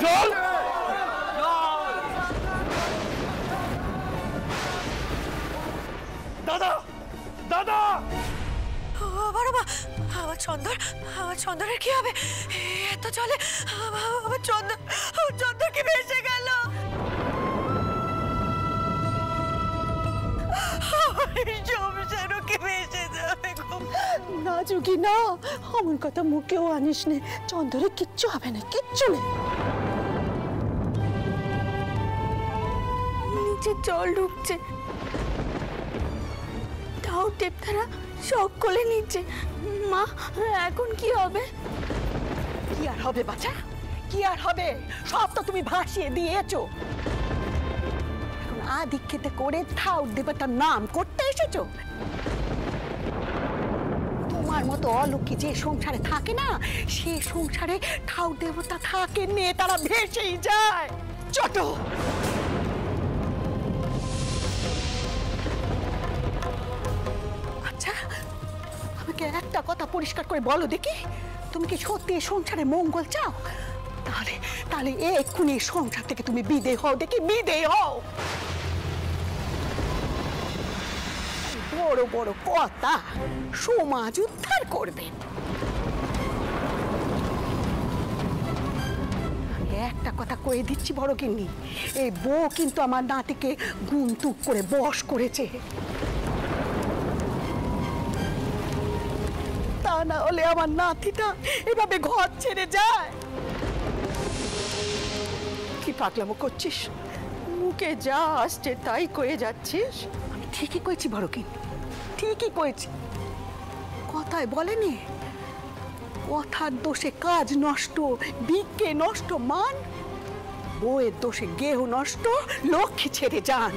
চল। দাদা দাদা, আমার চন্দনের কি হবে? এত চলে আমার চন্দন কি ভেসে গেল? সংসারও কি ভেসে যাবে? না যোগী না, আমার কথা মুখেও আনিস নে। চন্দনের কিচ্ছু হবে না, কিচ্ছু নেই। নিচে জল ঢুকছে, তাও টেপধারা শখ করে নিচ্ছে। মা, এখন কি হবে? কি আর হবে বাচ্চা, কি আর হবে? সব তো তুমি ভাসিয়ে দিয়েছো। এখন আদিক্ষেতে করে ঠাউর দেবতার নাম করতে এসেছো। তোমার মতো অলক্ষী যে সংসারে থাকে না, সে সংসারে ঠাউর দেবতা থাকে নে, তারা ভেসেই যায়। ছোট আচ্ছা, আমাকে একটা কথা পরিষ্কার করে বলো দেখি, তুমি কি সত্যি সংসারে মঙ্গল চাও? তাহলে তাহলে এক্ষুনি সংসার থেকে তুমি বিদেয় হও দেখি, বিদেয় হও। বড় বড় কথা, সমাজ উদ্ধার করবেন। একটা কথা কয়ে দিচ্ছি বড় গিন্নি, এই বউ কিন্তু আমার নাতিকে গুনতুক করে বশ করেছে। তা না হলে আমার নাতিটা এভাবে ঘর ছেড়ে যায়। কি পাগলামো করছিস? মুখে যা আসছে তাই কয়ে যাচ্ছিস। আমি ঠিকই কইছি বড় গিন্নি, ঠিকই কইছি। কথায় বলেনি, কথার দোষে কাজ নষ্ট, বিজ্ঞে নষ্ট মান, বউয়ের দোষে গেহ নষ্ট, লক্ষ্মী ছেড়ে যান।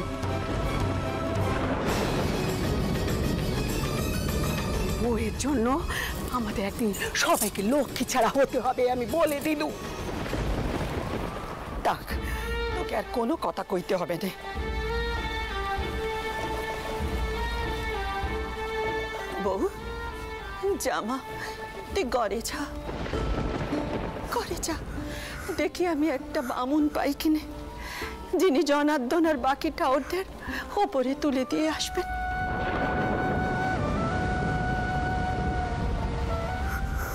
বউয়ের জন্য আমাদের একদিন সবাইকে লক্ষ্মী ছাড়া হতে হবে, আমি বলে দিলুম। দেখ, তোকে আর কোনো কথা কইতে হবে না। বউ, জামা তুই ঘরে যা, ঘরে যা। দেখি আমি একটা বামুন পাই কিনে, যিনি জনার্দন আর বাকি ঠাউরদের ওপরে তুলে দিয়ে আসবেন।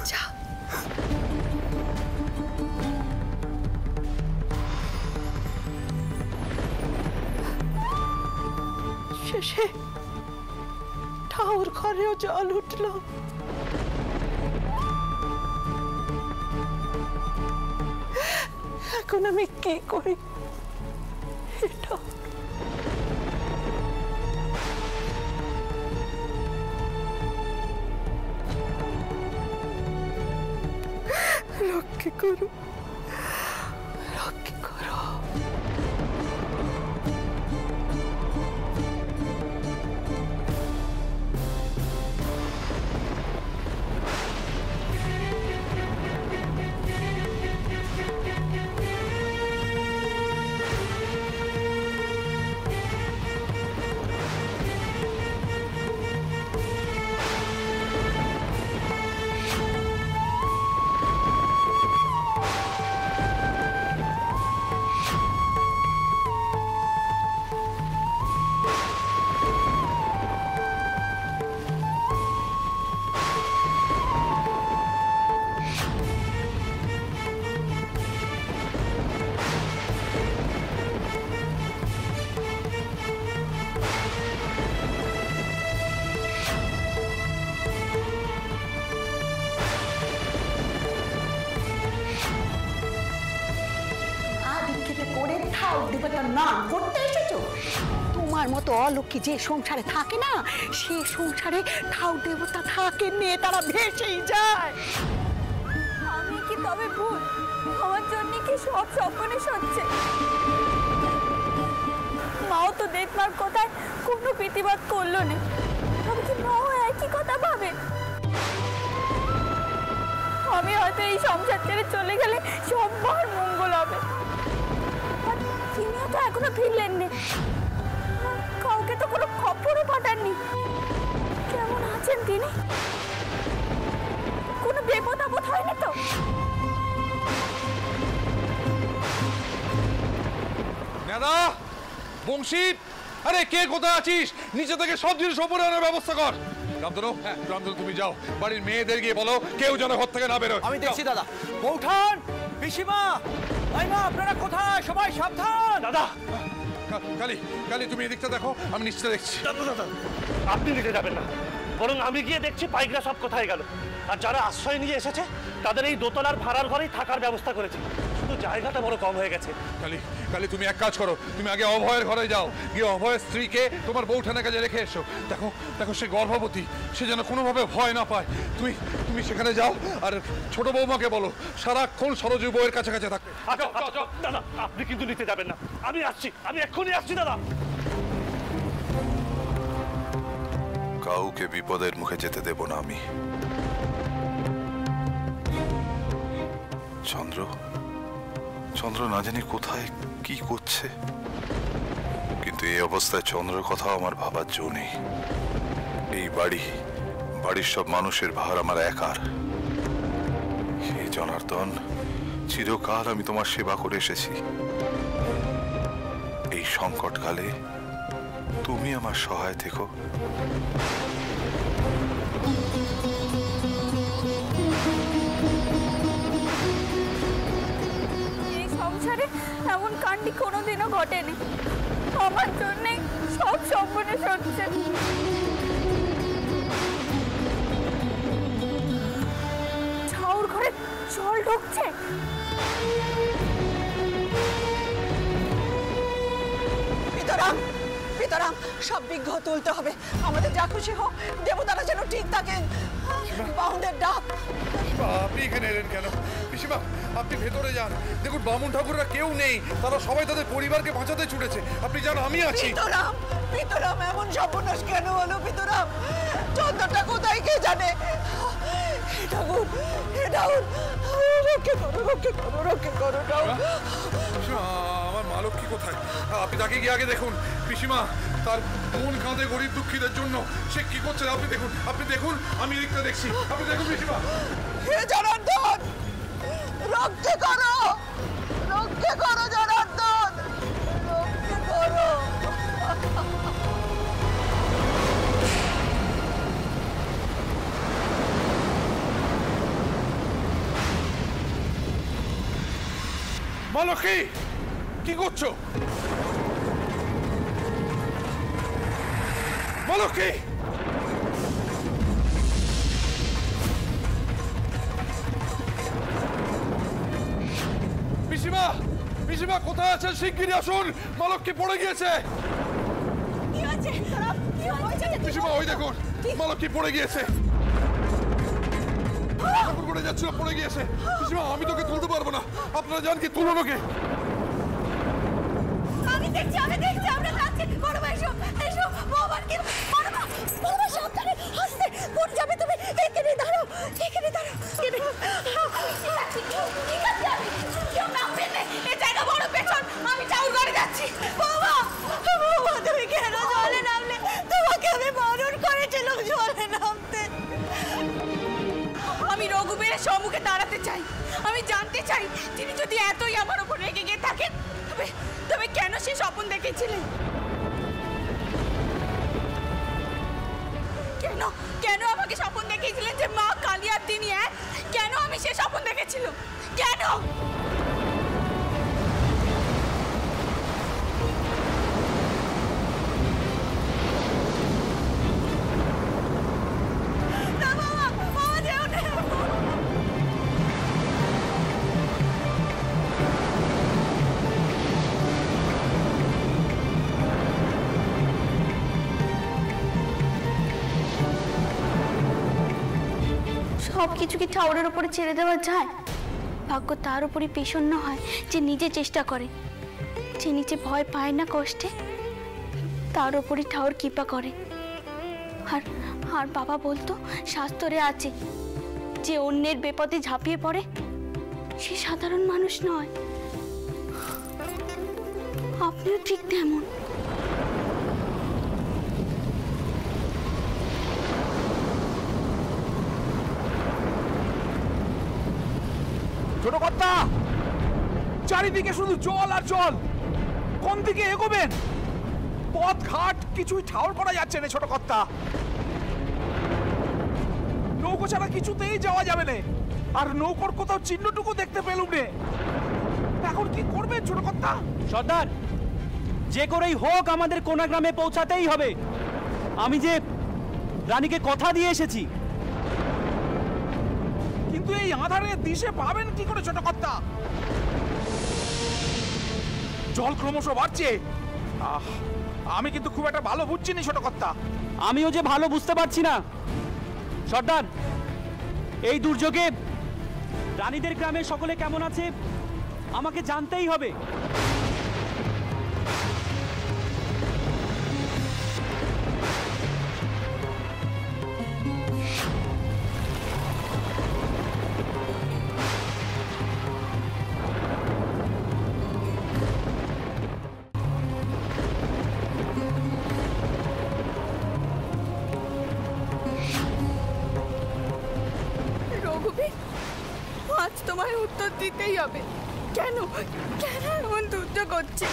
যা। শেষে ঠাউর ঘরেও জল উঠল। এখন আমি কি করি? এটা রক্ষা করো, রক্ষা করো। দেবতার নাম করতে এসেছো। তোমার মতো অলক্ষী যে সংসারে থাকে না, সে সংসারে ঠাউর দেবতা থাকে নে, তারা ভেসেই যায়। আমি কি তবে ভুল? আমার জন্য কি সব স্বপ্নে সচ্ছে? মাও তো দেখবার কথায় কোনো প্রতিবাদ করলো না। তবে কি মাও একই কথা ভাবে? আমি হয়তো এই সংসার ছেড়ে চলে গেলে সবার মঙ্গল হবে। তিনিও তো এখনো ফিরলেন না, কাউকে তো কোনো খবরও পাঠাননি। কেমন আছেন তিনি? কোনো বিপদ আপদ হয়নি তো? বংশী, আরে কে কোথায় আছিস? নিচে থেকে সব জিনিস উপরে আনার ব্যবস্থা কর। রামধনু, রামধনু তুমি যাও, বাড়ির মেয়েদের গিয়ে বলো কেউ যেন ঘর থেকে না বেরোয়। আমি দেখছি দাদা। বৌঠান, পিসিমা, আইমা, আপনারা কোথায়? সবাই সাবধান। দাদা, কালী, কালী তুমি এদিকটা দেখো, আমি নিচটা দেখছি। দাদা দাদা, আপনি নিতে যাবেন না, বরং আমি গিয়ে দেখছি পাইকরা সব কোথায় গেল। আর যারা আশ্রয় নিয়ে এসেছে তাদের এই দোতলার ভাড়ার ঘরেই থাকার ব্যবস্থা করেছি, শুধু জায়গাটা বড় কম হয়ে গেছে। কালী, কালী তুমি এক কাজ করো, তুমি আগে অভয়ের ঘরে যাও, গিয়ে অভয়ের স্ত্রীকে তোমার বৌঠানের কাছে রেখে এসো। দেখো দেখো সে গর্ভবতী, সে যেন কোনোভাবে ভয় না পায়। তুমি তুমি সেখানে যাও, আর ছোট বৌমাকে বলো সারাক্ষণ সরোজ বউয়ের কাছে কাছে থাকবে। দাদা, আপনি কিন্তু নিতে যাবেন না, আমি আসছি, আমি এক্ষুনি আসছি দাদা। কাউকে বিপদের মুখে যেতে দেব না আমি। চন্দ্র, চন্দ্র না জানি কোথায় কি করছে, কিন্তু এই অবস্থায় চন্দ্রের কথাও আমার ভাবার জো নেই। এই বাড়ির সব মানুষের ভার আমার একার। হে জনার্দন, চিরকাল আমি তোমার সেবা করে এসেছি, এই সংকটকালে তুমি আমার সহায় থেকো। এই সংসারে এমন কাণ্ডি কোনোদিনও ঘটেনি, আমার জন্যে সব সর্বনাশ হচ্ছে। ঠাউর ঘরে জল ঢুকছে। পিতারাম, পিতারাম, সব বিঘ্ন তুলতে হবে। আমাদের যা খুশি হোক, দেবতারা যেন ঠিক থাকেন। বাউন্ডের ডাক। আপনি এখানে এলেন কেন? পিসিমা, আপনি ভেতরে যান, দেখুন বামুন ঠাকুররা কেউ নেই, তারা সবাই তাদের পরিবারকে বাঁচাতে ছুটেছে। আপনি জানো আমি আছি। পিতারাম, পিতারাম, এমন সর্বনাশ কেন হলো পিতারাম? চন্দ্রটা কোথায় কে জানে? হে ঠাকুর, হে ঠাকুর, রক্ষে করো, রক্ষে করো, রক্ষে করো ঠাকুর। আমার মা লক্ষ্মী কোথায়? আপনি তাকে গিয়ে আগে দেখুন। পিসিমা, তার মন কাঁদে গরিব দুঃখীদের জন্য, সে কি করছে আপনি দেখুন, আপনি দেখুন, আমি এদিকটা দেখছি, আপনি দেখুন পিসিমা। হে জনার্দন, রক্ষে করো, রক্ষে করো জনার্দন, রক্ষে করো। মা লক্ষ্মী, কি করছো? মা লক্ষ্মী, পিসিমা, পিসিমা কোথায় আছেন? শিগগিরই আসুন, মা লক্ষ্মী পড়ে গিয়েছে। কি হয়েছে? কি হয়েছে? পিসিমা ওই দেখুন, মা লক্ষ্মী পড়ে গিয়েছে। ঠাকুর করে যাচ্ছিল, পড়ে গিয়েছে। পিসিমা আমি তোকে তুলতে পারবো না, আপনারা যান, কি তুলুন ওকে। আমি দেখছি, আমি দেখছি, আমরা যাচ্ছি। বড় ভাই এসো, এসো, বাবার কি বড় মা, বড় মা সাবধানে, আস্তে পড়ে যাবে তুমি। এখানে দাঁড়াও, এখানে দাঁড়াও। ঠিক আছে, আমি কেউ নামবে না, এই জায়গা বড় পেছন, আমি চাউর ঘরে যাচ্ছি। বাবা, বাবা তুমি কেন জলে নামলে? তোমাকে আমি বারণ করেছিলাম জলে নামতে। আমি রঘুবীরের সম্মুখে দাঁড়াতে চাই, আমি জানতে চাই তিনি যদি এতই আমার উপর রেগে গিয়ে থাকেন, তবে কেন সে স্বপ্ন দেখেছিলেন? কেন কেন আমাকে স্বপ্ন দেখিয়েছিলেন যে মা কালী আর তিনি এক? কেন আমি সে স্বপ্ন দেখেছিলাম? কেন? না বাবা, বাবা যেও না। সব কিছু কি ঠাউরের উপরে ছেড়ে দেওয়া যায়? ভাগ্য তার উপরই প্রসন্ন হয় যে নিজে চেষ্টা করে, যে নিজে ভয় পায় না কষ্টে, তার উপরই ঠাউর কৃপা করে। আর বাবা বলতো শাস্ত্রে আছে যে অন্যের বিপদে ঝাঁপিয়ে পড়ে সে সাধারণ মানুষ নয়। আপনিও ঠিক তেমন। ছোট কর্তা, চারিদিকে শুধু জল আর জল, কোন দিকে এগোবেন? পথ ঘাট কিছুই ঠাউর করা যাচ্ছে না ছোট কর্তা। নৌকো ছাড়া কিছুতেই যাওয়া যাবে না, আর নৌকোর কোথাও চিহ্নটুকু দেখতে পেলুম নে। এখন কি করবে ছোট কর্তা? সর্দার, যে করেই হোক আমাদের কোনা গ্রামে পৌঁছাতেই হবে। আমি যে রানীকে কথা দিয়ে এসেছি। কিন্তু এই আধারে দিশে পাবেন কি করে ছোট কর্তা? জল ক্রমশ বাড়ছে। আমি কিন্তু খুব একটা ভালো বুঝছি না ছোট কর্তা। আমিও যে ভালো বুঝতে পারছি না সর্দার। এই দুর্যোগে রানীদের গ্রামে সকলে কেমন আছে আমাকে জানতেই হবে। রঘুবীর, আজ তোমায় উত্তর দিতেই হবে। কেন কেন এমন দুর্যোগ হচ্ছে?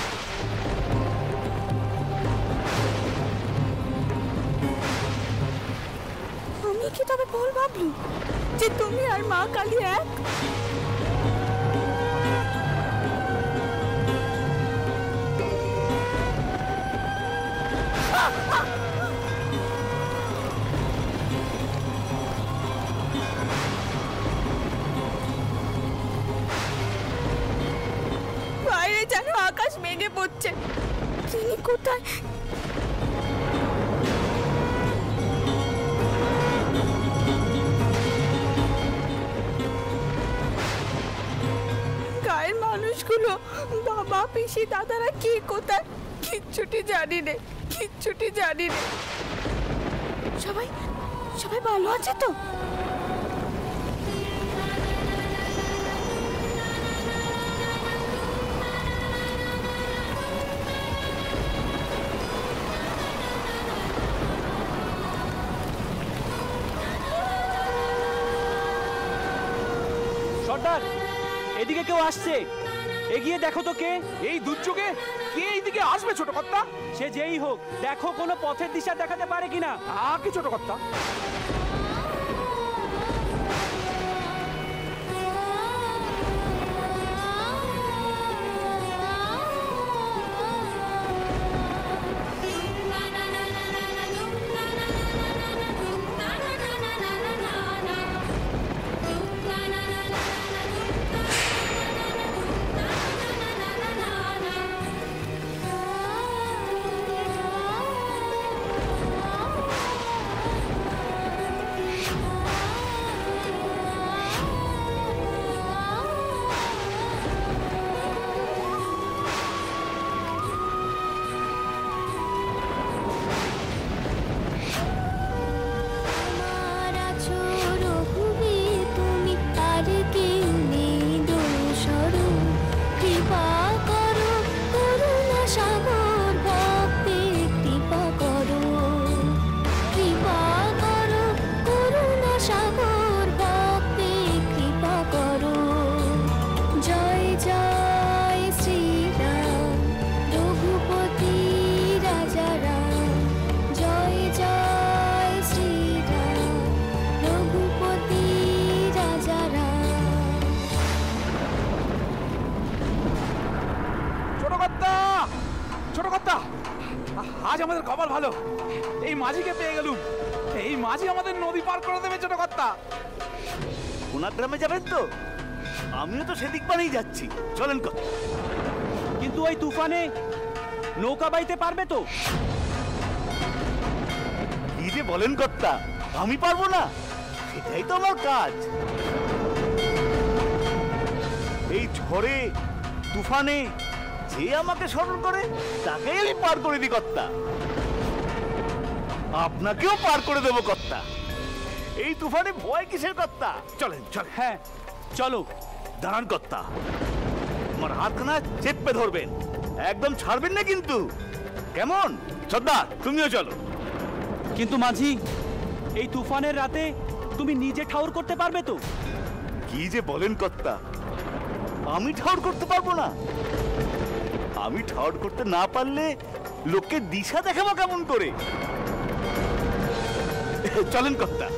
আমি কি তবে ভুল ভাবলু যে তুমি আর মা কালী এক? বাইরে যেন আকাশ মেঘে পড়ছে। তিনি কোথায়? গায়ের মানুষগুলো, বাবা পিসি দাদারা কি কোথায়? কিচ্ছুটি জানি নে, কিচ্ছুটি জানি নে। সবাই সবাই ভালো আছে তো? সর্দার, এদিকে কেউ আসছে, এগিয়ে দেখো তো কে। এই দুর্যোগে কে এইদিকে আসবে ছোট কর্তা? সে যেই হোক, দেখো কোনো পথের দিশা দেখাতে পারে কিনা। কি ছোট কর্তা? আজ আমাদের কপাল ভালো, এই মাঝিকে পেয়ে গেলুম। এই মাঝি আমাদের নদী পার করে দেবে ছোট কর্তা। ওনার গ্রামে যাবেন তো? আমিও তো সেদিক পারেই যাচ্ছি, চলেন কথা। কিন্তু ওই তুফানে নৌকা বাইতে পারবে তো? কি যে বলেন কর্তা, আমি পারবো না? সেটাই তো আমার কাজ। এই ঝড়ে তুফানে যে আমাকে স্মরণ করে তাকেই আমি পার করে দিই কর্তা। আপনাকেও পার করে দেবো কর্তা। এই তুফানে ভয় কিসের কর্তা? চলেন চলেন। হ্যাঁ চলো। দাঁড়ান কর্তা, আমার হাতখানা চেপে ধরবেন, একদম ছাড়বেন না কিন্তু। কেমন সর্দার, তুমিও চলো। কিন্তু মাঝি, এই তুফানের রাতে তুমি নিজে ঠাউর করতে পারবে তো? কি যে বলেন কর্তা, আমি ঠাউর করতে পারবো না? আমি ঠাউর করতে না পারলে লোককে দিশা দেখাবো কেমন করে? চলেন কর্তা।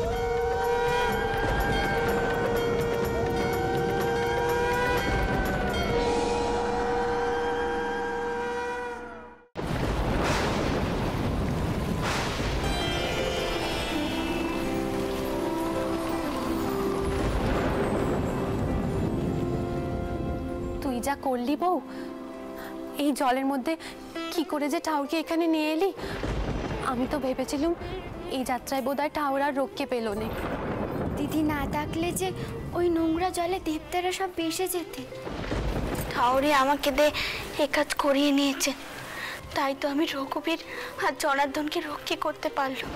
তুই যা করলি বউ, এই জলের মধ্যে কি করে যে ঠাউরকে এখানে নিয়ে এলি। আমি তো ভেবেছিলাম এই যাত্রায় বোধহয় ঠাউর আর রক্ষে পেল না। দিদি না থাকলে যে ওই নোংরা জলে দেবতারা সব ভেসে যেতে। ঠাউরে আমাকে দে এ কাজ করিয়ে নিয়েছে, তাই তো আমি রঘুবীর আর জনার্দনকে রক্ষে করতে পারলাম।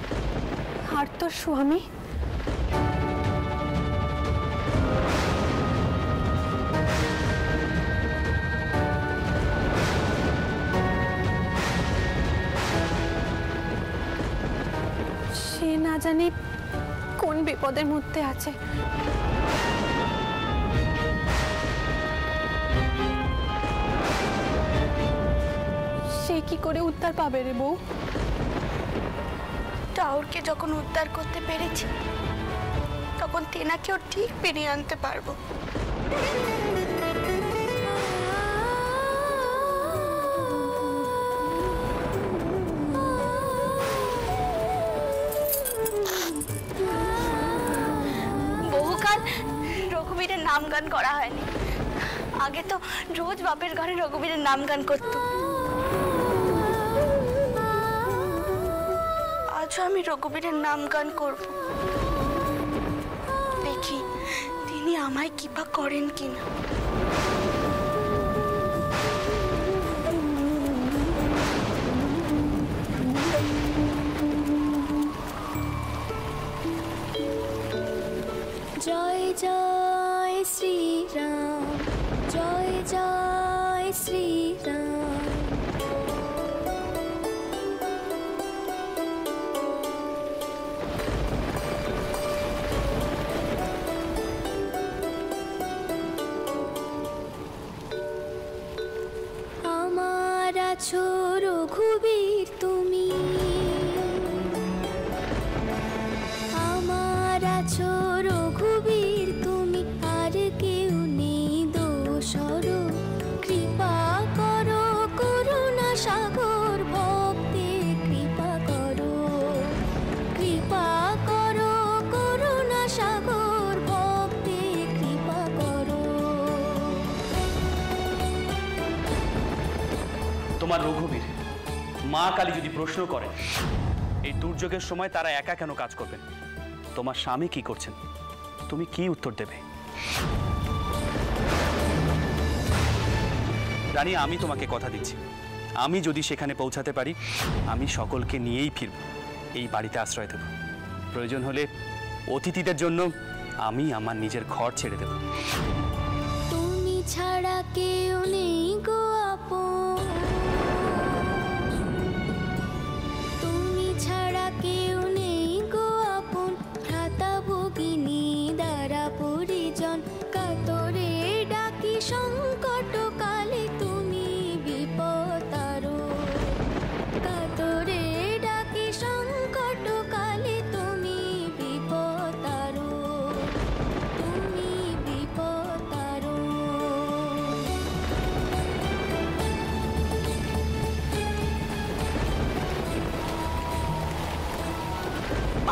আর তোর স্বামী? সে না জানি কোন বিপদের মধ্যে আছে। সে কি করে উদ্ধার পাবে রে বউ? ঠাউরকে যখন উদ্ধার করতে পেরেছি তখন তেনাকেও ঠিক ফিরিয়ে আনতে পারবো। বহুকাল রঘুবীরের নাম গান করা হয়নি। আগে তো রোজ বাপের ঘরে রঘুবীরের নাম গান করতো। আজও আমি রঘুবীরের নাম গান করব। দেখি তিনি আমায় কৃপা করেন কিনা। জয় জয় শ্রীরাম, জয় জয় শ্রীরাম। আমার আছো রঘুবীর তুমি, আমার আছো রঘুবীর তুমি, আর কেউ নেই দোসর। কৃপা করো করুণা সাগর, ভক্তে কৃপা করো, কৃপা করো করুণা সাগর, ভক্তে কৃপা করো। তোমার রঘুবীর মা কালী যদি প্রশ্ন করেন এই দুর্যোগের সময় তারা একা কেন কাজ করবেন, তোমার স্বামী কি করছেন, তুমি কি উত্তর দেবে? রানী, আমি তোমাকে কথা দিচ্ছি, আমি যদি সেখানে পৌঁছাতে পারি আমি সকলকে নিয়েই ফিরব, এই বাড়িতে আশ্রয় দেব। প্রয়োজন হলে অতিথিদের জন্য আমি আমার নিজের ঘর ছেড়ে দেব। তুমি ছাড়া কেউ নেই গো আপন, তুমি ছাড়া কেউ নেই গো আপন। ভ্রাতা ভগিনী দ্বারা পরিজন, কাতরে ডাকি সংকট কালে তুমি বিপদারো, কাতরে ডাকি সংকট কালে তুমি বিপদারো, তুমি বিপদারো।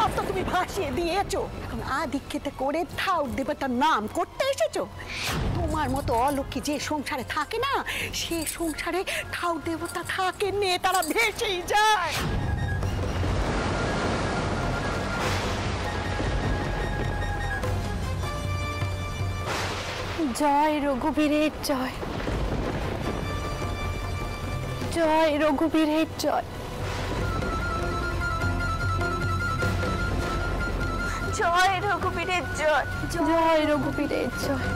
আর তো তুমি ভাসিয়ে দিয়েছো, এখন আধিক্যেতে করে ঠাউর দেবতার নাম করতে এসেছো। তোমার মতো অলক্ষী যে সংসারে থাকে না, সে সংসারে ঠাউর দেবতা থাকে নে, তারা ভেসেই যায়। জয় রঘুবীরের জয়, জয় রঘুবীরের জয়, জয় রঘুবীরের জয়, জয় রঘুবীরের জয়।